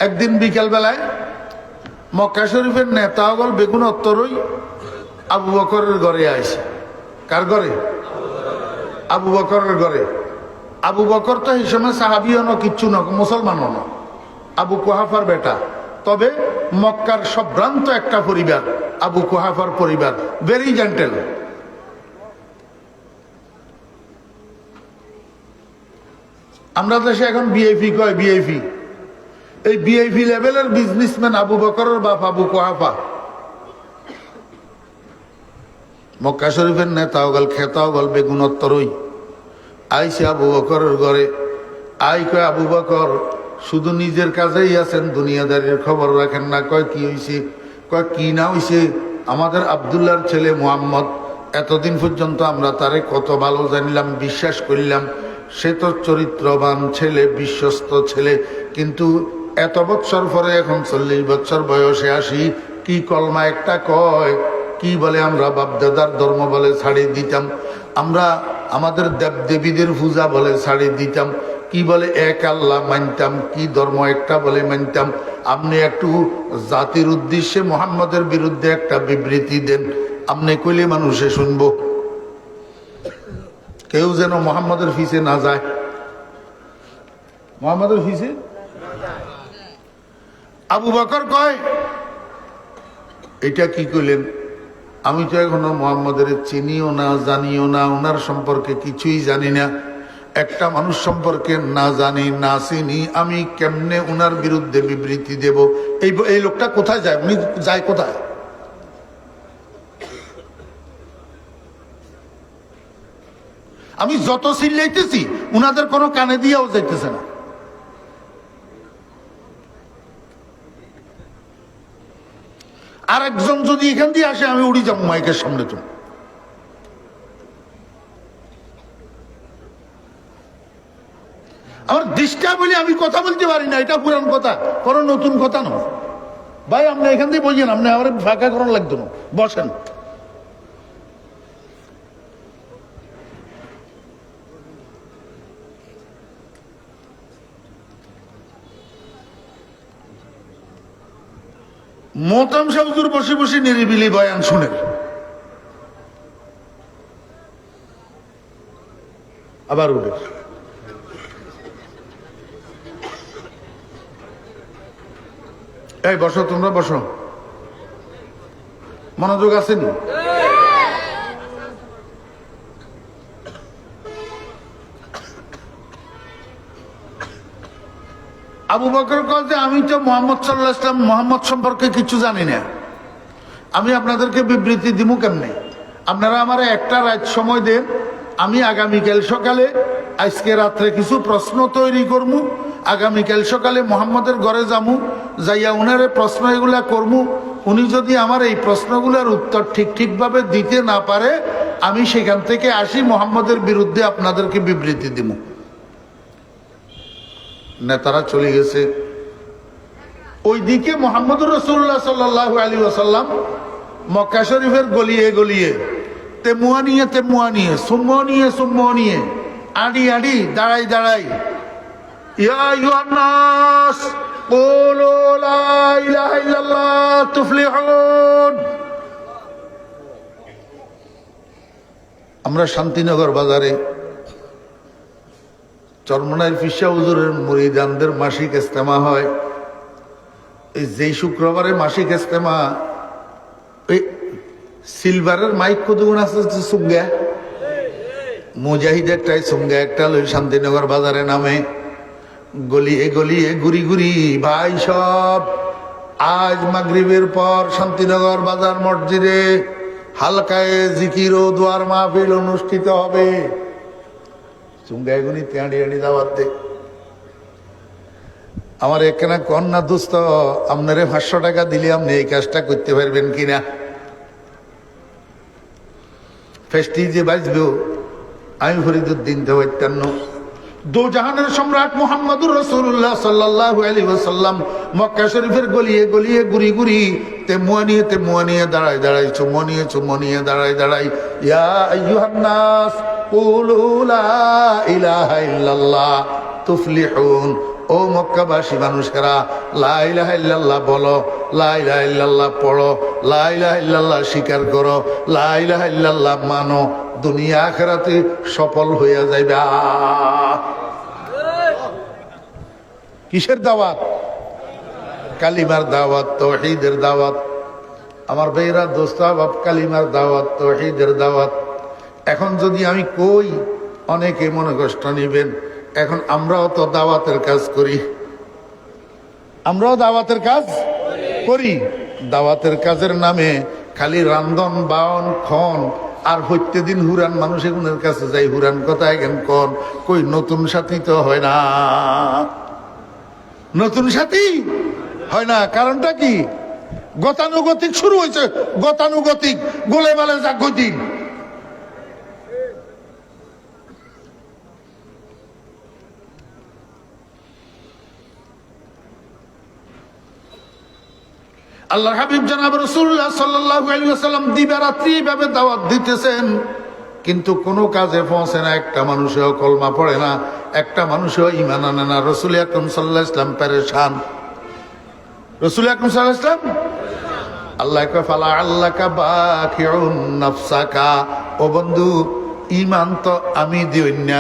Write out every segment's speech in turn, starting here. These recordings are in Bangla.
একদিন বিকেল বেলায় মক্কা শরীফের নেতাগল বেগুন উত্তরই আবু বকরের ঘরে আইছে। কার ঘরে? আবু বকরের ঘরে। আবু বকর তো এই সময় সাহাবিও না, কিচ্ছু না, মুসলমানও না, আবু কুহাফার বেটা। তবে মক্কার সম্ভ্রান্ত একটা পরিবার, আবু কুহাফার পরিবার, ভেরি জেন্টেল। আমরা দেশে এখন বিআইপি কয়, বিআইপি। এই বিআইপি লেভেলের বিজনেসম্যান আবু বকরের বাপ আবু কুহাফা। মক্কা শরীফের নেতাও গল, খেতাও গল, বেগুনোত্তরই আইসে আবু বকরের ঘরে। আই কয়, আবু বকর শুধু নিজের কাজেই আছেন, দুনিয়াদারির খবর রাখেন না। কয় কি হইছে? কয় কি না হইছে? আমাদের আব্দুল্লাহর ছেলে মুহাম্মদ, এতদিন পর্যন্ত আমরা তারে কত ভালো জানিলাম, বিশ্বাস করিলাম, সে তো চরিত্রবান ছেলে, বিশ্বস্ত ছেলে, কিন্তু এত বৎসর পরে এখন 40 বৎসর বয়সে আসি, কি কলমা একটা কয়, কি বলে আমরা বাপদাদার ধর্ম বলে ছাড়িয়ে দিতাম, আমরা আমাদের দেবদেবীদের পূজা বলে ছাড়িয়ে দিতাম, কি বলে এক আল্লাহ মানতাম, কি ধর্ম একটা বলে মানতাম। আপনি একটু জাতির উদ্দেশ্যে মুহাম্মদের বিরুদ্ধে একটা বিবৃতি দেন, আপনি কইলে মানুষে শুনবো। কেউ যেন মুহাম্মদের ফিসে না যায়, মুহাম্মদের ফিসে। আবু বকর কয়, এটা কি কইলেন? আমি তো এখনো মুহাম্মদের চিনিও না, জানিও না, ওনার সম্পর্কে কিছুই জানি না। একটা মানুষ সম্পর্কে না জানি, না চিনি, আমি কেমনে ওনার বিরুদ্ধে বিবৃতি দেব? এই লোকটা কোথায় যায়? উনি যায় কোথায়? আমি যত চিল্লাইতেছি উনাদের কোনো কানে দিয়েও যাইতেছে না। আর একজন যদি এখান দিয়ে আসে, আমি উড়ি যাবো মাইকের সামনে। তো আমার ডিস্টার্ব হইলে আমি কথা বলতে পারি না, এটা পুরান কথা, কোনো নতুন কথা নয়। ভাই আপনি এখান দিয়ে বলছেন, আপনি আমার ফাঁকা করার লাগতো না, বসেন। মোহতাম শাহ হুজুর বসে বসে নিরিবিলি বয়ান শুনেন, আবার উঠে। এই বসো, তোমরা বসো, মনোযোগ আসেনি? আবু বকর কয় যে আমি তো মুহাম্মদ সাল্লাল্লাহু আলাইহি ওয়াসাল্লাম, মুহাম্মদ সম্পর্কে কিছু জানি না, আমি আপনাদেরকে বিবৃতি দিব কেমনে? আপনারা আমার একটা রাত সময় দেন, আমি আগামীকাল সকালে, আজকে রাত্রে কিছু প্রশ্ন তৈরি করবো, আগামীকাল সকালে মুহাম্মদের ঘরে যামু, যাইয়া উনারে প্রশ্ন এগুলা করবো। উনি যদি আমার এই প্রশ্নগুলোর উত্তর ঠিকভাবে দিতে না পারে, আমি সেখান থেকে আসি, মুহাম্মদের বিরুদ্ধে আপনাদেরকে বিবৃতি দিব। নেতারা চলে গেছে। ওইদিকে মুহাম্মদুর রাসূলুল্লাহ সাল্লাল্লাহু আলাইহি ওয়াসাল্লাম মক্কা শরীফের গলিয়ে গলিয়ে, তেমুয়া নিয়ে, সুম্মা নিয়ে, আড়ি আড়ি, দাঁড়াই দাঁড়াই, ইয়া আইয়ুহান নাস কুলু লা ইলাহা ইল্লাল্লাহ তুফলিহুন। আমরা শান্তিনগর বাজারে চরমনাইর ফিসা হুজুরের মুরিদানদের মাসিক ইজতেমা হয়। এই যেই শুক্রবারে মাসিক ইজতেমা, ওই সিলভারের মাইক কতগুণ আছে, সুঙ্গা মুজাহিদের টাই সুঙ্গা একটা লই শান্তিনগর বাজারে নামে, গলিয়ে গলিয়ে ঘুরি ঘুরি। ভাই সব, আজ মাগরিবের পর শান্তিনগর বাজার মসজিদে হালকায় জিকির ও দোয়ার মাহফিল অনুষ্ঠিত হবে। চুঙ্গাইগুনি তেঁড়ি আড়ি দাওয়াত দে। আমার একখানা কন্যা দোস্ত, আপনারে 500 টাকা দিলে আপনি এই কাজটা করতে পারবেন কিনা? ফেস্টি যে বাঁচবেও, আমি ফরিদুদ্দিন দেওয়াত্তান্ন। দো জাহানের সম্রাট মুহাম্মদুর রাসূলুল্লাহ সাল্লাল্লাহু আলাইহি ওয়াসাল্লাম মক্কা শরীফের গলিয়ে গলিয়ে ঘুরি ঘুরি, তেমুয়া নিয়ে, দাঁড়াই দাঁড়াই, চুম্মা নিয়ে, দাঁড়াই দাঁড়াই, ইয়া আইয়ুহান নাস কুলু লা ইলাহা ইল্লাল্লাহ তুফলিহুন। ও ও মক্কাবাসী মানুষেরা, লা ইলাহা ইল্লাল্লাহ বলো, লা ইলাহা ইল্লাল্লাহ পড়ো, লা ইলাহা ইল্লাল্লাহ স্বীকার করো, লা ইলাহা ইল্লাল্লাহ মানো, দুনিয়া আখিরাতে সফল হইয়া যাইবে। কিসের দাওয়াত? কালিমার দাওয়াত, তাওহীদের দাওয়াত। আমার ভাইরা, দোস্ত বাপ, কালিমার দাওয়াত, তাওহীদের দাওয়াত। এখন যদি আমি কই, অনেকে মনে কষ্ট নিবেন। এখন আমরাও তো দাওয়াতের কাজ করি, আমরাও দাওয়াতের কাজ করি। দাওয়াতের কাজের নামে খালি রান্ধন বাওন খন আর প্রত্যেকদিন হুরান মানুষ এগুনের কাছে যাই, হুরান কথা এখন কন কই নতুন সাথী তো হয় না, নতুন সাথী হয় না। কারণটা কি? গতানুগতিক শুরু হয়েছে, গতানুগতিক গোলে মালে জাগতিক। আল্লাহর হাবিব জনাব রাসূলুল্লাহ সাল্লাল্লাহু আলাইহি ওয়াসাল্লাম দিবারাত্রি ভাবে দাওয়াত দিতেছেন, কিন্তু কোনো কাজে পৌঁছে না। একটা মানুষও কলমা পড়ে না, একটা মানুষও ঈমান আনে না। রাসূল আকরাম সাল্লাল্লাহু আলাইহি ওয়াসাল্লাম পেরেশান। রাসূল আকরাম সাল্লাল্লাহু আলাইহি ওয়াসাল্লাম, আল্লাহ কয় ফালা আল্লাকা বাকিউন নাফসাকা, ও বন্ধু ঈমান তো আমি দিই না,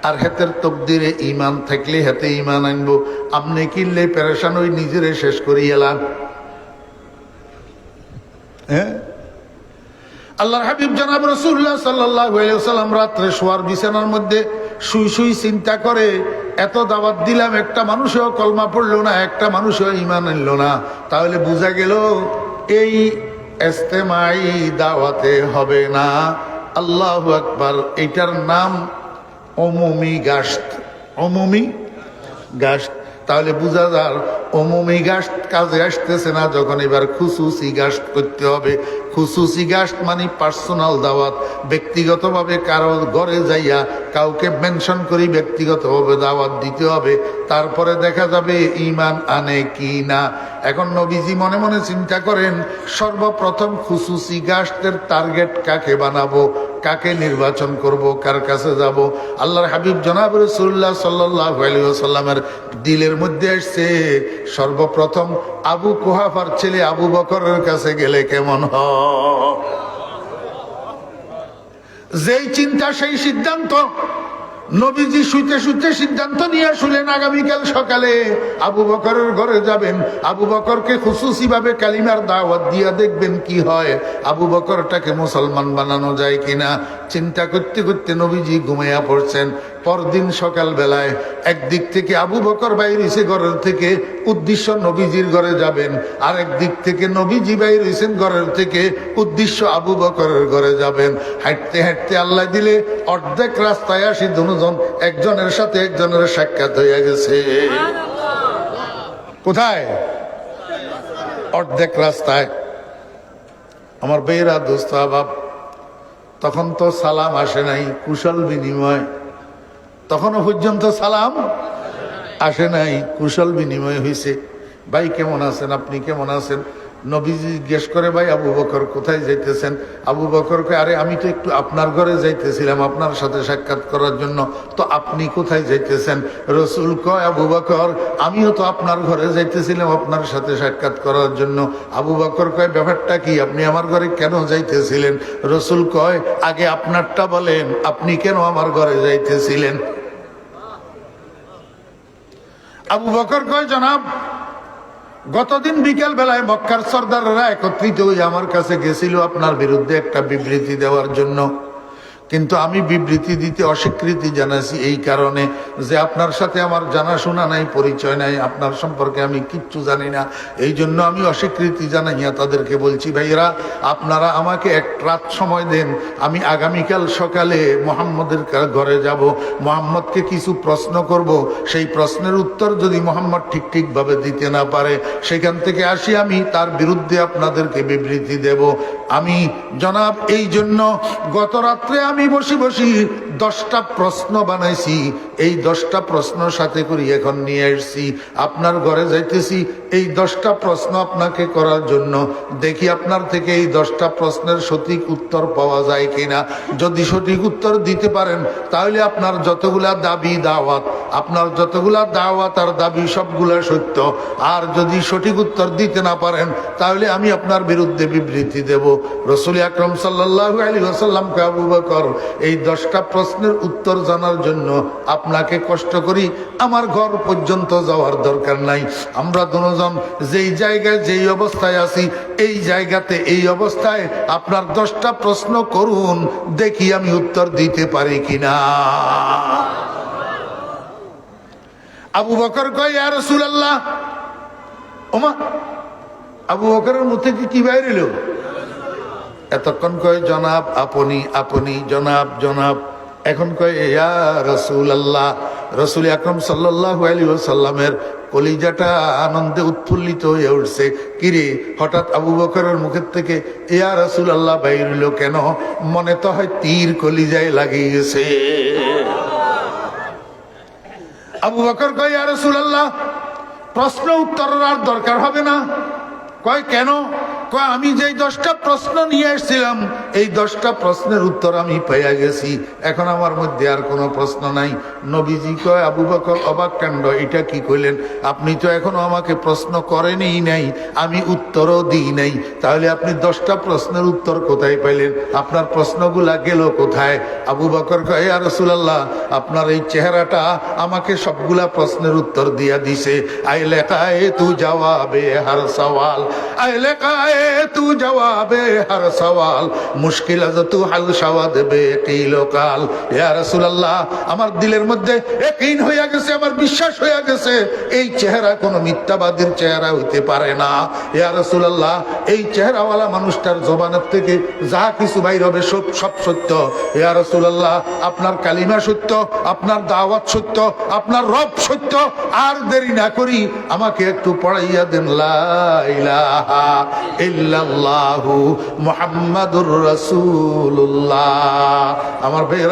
আর হেতের তকদিরে ঈমান থাকলে হেতে ঈমান আনবো। আপনি কিনলে পেরেশান হই নিজেরে শেষ করি এলাম। আল্লাহর হাবিব জনাব রাসূলুল্লাহ সাল্লাল্লাহু আলাইহি ওয়াসাল্লাম রাত্রে শোয়ার বিছানার মধ্যে শুই শুই চিন্তা করে, এত দাওয়াত দিলাম, একটা মানুষও কলমা পড়লো না, একটা মানুষও ঈমান আনলো না, তাহলে বোঝা গেল এই ইজতেমাই দাওয়াতে হবে না। আল্লাহু আকবার। এটার নাম উমুমি গাশত, উমুমি গাশত। তাহলে বুঝা যার উমুমি গাশত কাজে আসতেছে না, যখন এবার খুসুসি গাশত করতে হবে। খুসুসি গাশত মানে পার্সোনাল দাওয়াত, ব্যক্তিগতভাবে কারো ঘরে যাইয়া কাউকে মেনশন করি ব্যক্তিগতভাবে দাওয়াত দিতে হবে, তারপরে দেখা যাবে ঈমান আনে কি না। এখন নবীজি মনে মনে চিন্তা করেন, সর্বপ্রথম খুসুসি গাশতের টার্গেট কাকে বানাবো, কাকে নির্বাচন করব, কার কাছে যাব। আল্লাহর হাবিব জনাব রাসূলুল্লাহ সাল্লাল্লাহু আলাইহি ওয়াসাল্লামের দিলের মধ্যে আসছে, সর্বপ্রথম আবু কুহাফার ছেলে আবু বকরের কাছে গেলে কেমন হয়। যেই চিন্তা সেই সিদ্ধান্ত। নবীজি শুইতে শুইতে সিদ্ধান্ত নিয়ে শুলেন আগামীকাল সকালে আবু বকরের ঘরে যাবেন, আবু বকরকে খুসুসি ভাবে কালিমার দাওয়াত দিয়া দেখবেন কি হয়, আবু বকরটাকে মুসলমান বানানো যায় কিনা। চিন্তা করতে করতে নবীজি ঘুমাইয়া পড়ছেন। পরদিন সকাল বেলায় একদিক থেকে আবু বকর বাইর হইছে ঘরের থেকে, উদ্দেশ্য নবীজির ঘরে যাবেন, আর একদিক থেকে নবীজি বাইর হইছেন ঘরের থেকে, উদ্দেশ্য আবু বকরের ঘরে যাবেন। হাঁটতে হাঁটতে আল্লাহ দিলে অর্ধেক রাস্তায় আসি দুজন একজনের সাথে একজনের সাক্ষাৎ হইয়া গেছে। কোথায়? অর্ধেক রাস্তায়। আমার বেয়েরা দোস্ত বাপ, তখন তো সালাম আসে নাই, কুশল বিনিময় তখনও পর্যন্ত সালাম আসে নাই, কুশল বিনিময় হয়েছে। ভাই কেমন আছেন, আপনি কেমন আছেন? নবীজি জিজ্ঞেস করে, ভাই আবু বকর কোথায় যাইতেছেন? আবু বকর কয়, আরে আমি তো একটু আপনার ঘরে যাইতেছিলাম আপনার সাথে সাক্ষাৎ করার জন্য, তো আপনি কোথায় যাইতেছেন? রসুল কয়, আবু বকর আমিও তো আপনার ঘরে যাইতেছিলাম আপনার সাথে সাক্ষাৎ করার জন্য। আবু বকর কয়, ব্যাপারটা কি, আপনি আমার ঘরে কেন যাইতেছিলেন? রসুল কয়, আগে আপনারটা বলেন, আপনি কেন আমার ঘরে যাইতেছিলেন? আবু বকর কয়, জনাব গতদিন বিকেল বেলায় মক্কার সর্দাররা একত্রিত হয়ে আমার কাছে গেছিল আপনার বিরুদ্ধে একটা বিবৃতি দেওয়ার জন্য, কিন্তু আমি বিবৃতি দিতে অস্বীকৃতি জানাইছি এই কারণে যে আপনার সাথে আমার জানাশোনা নাই, পরিচয় নাই, আপনার সম্পর্কে আমি কিচ্ছু জানি না। এই জন্য আমি অস্বীকৃতি জানাইয়া তাদেরকে বলছি, ভাইরা আপনারা আমাকে এক রাত সময় দেন, আমি আগামীকাল সকালে মোহাম্মদের ঘরে যাব, মোহাম্মদকে কিছু প্রশ্ন করব, সেই প্রশ্নের উত্তর যদি মোহাম্মদ ঠিকভাবে দিতে না পারে সেখান থেকে আসি আমি তার বিরুদ্ধে আপনাদেরকে বিবৃতি দেব। আমি জনাব এই জন্য গত রাত্রে আমি বসি বসি 10টা প্রশ্ন বানাইছি, এই 10টা প্রশ্ন সাথে করে এখন নিয়ে আসছি, আপনার ঘরে যাইতেছি এই 10টা প্রশ্ন আপনাকে করার জন্য। দেখি আপনার থেকে এই 10টা প্রশ্নের সঠিক উত্তর পাওয়া যায় কিনা। যদি সঠিক উত্তর দিতে পারেন তাহলে আপনার যতগুলা দাবি দাওয়াত, আপনার যতগুলা দাওয়াত আর দাবি সবগুলা সত্য। আর যদি সঠিক উত্তর দিতে না পারেন তাহলে আমি আপনার বিরুদ্ধে বিবৃতি দেব। রাসূল আকরাম সাল্লাল্লাহু আলাইহি ওয়াসাল্লামকে আবু বকর এই 10টা প্রশ্নের উত্তর জানার জন্য আপনাকে কষ্ট করি, আমার ঘর পর্যন্ত যাওয়ার দরকার নাই। আমরা দুজন যেই জায়গায় যেই অবস্থায় আছি এই জায়গাতে এই অবস্থায় আপনার 10টা প্রশ্ন করুন, দেখি আমি উত্তর দিতে পারি কিনা। আবু বকর কয় ইয়া রাসূলুল্লাহ, ওমা আবু বকরের মুখ থেকে কি বাইর হলো? এতক্ষণ কয় জনাব আপনি, আপনি জনাব জনাব, এখন কয় ইয়া রাসূলুল্লাহ। রাসূল আকরাম সাল্লাল্লাহু আলাইহি ওয়াসাল্লামের কলিজাটা আনন্দে উৎফুল্লিত হয়ে উঠছে। কিরে, হঠাৎ আবু বকরের মুখের থেকে ইয়া রাসূলুল্লাহ বাইর হলো কেন? মনে তো হয় তীর কলিজায় লাগিয়ে গেছে। আবু বকর কয় ইয়া রাসূলুল্লাহ, প্রশ্ন উত্তরের আর দরকার হবে না। কয় কেন? কয় আমি যেই 10টা প্রশ্ন নিয়ে এসেছিলাম এই 10টা প্রশ্নের উত্তর আমি পেয়ে গেছি, এখন আমার মধ্যে আর কোনো প্রশ্ন নাই। নবীজি কয় আবু বকর অবাক কাণ্ড, এটা কি কইলেন? আপনি তো এখনো আমাকে প্রশ্ন করেনই নাই, আমি উত্তরও দিই নাই, তাহলে আপনি 10টা প্রশ্নের উত্তর কোথায় পাইলেন? আপনার প্রশ্নগুলা গেল কোথায়? আবু বকর কয় ইয়া রাসূলুল্লাহ, আপনার এই চেহারাটা আমাকে সবগুলা প্রশ্নের উত্তর দিয়া দিছে। আইলে কায়ে তু জবাবে হর সওয়াল, আইলে কায়ে তু জবাবে হর সওয়াল, মুশকিল আজ তু হাল শাওয়াদ বেকিল কাল। ইয়া রাসূলুল্লাহ, আমার দিলের মধ্যে ইয়াকিন হইয়া গেছে, আমার বিশ্বাস হইয়া গেছে এই চেহারা কোনো মিথ্যাবাদীর চেহারা হইতে পারে না। ইয়া রাসূলুল্লাহ, এই চেহারাওয়ালা মানুষটার জবানের থেকে যা কিছু বাইর হবে সব সত্য। ইয়া রাসূলুল্লাহ, আপনার কালিমা সত্য, আপনার দাওয়াত সত্য, আপনার রব সত্য। আর দেরি না করি আমাকে একটু পড়াইয়া দেন লা ইলাহা ইল্লাল্লাহু মুহাম্মাদুর রাসূলুল্লাহ। আমার ভাইরা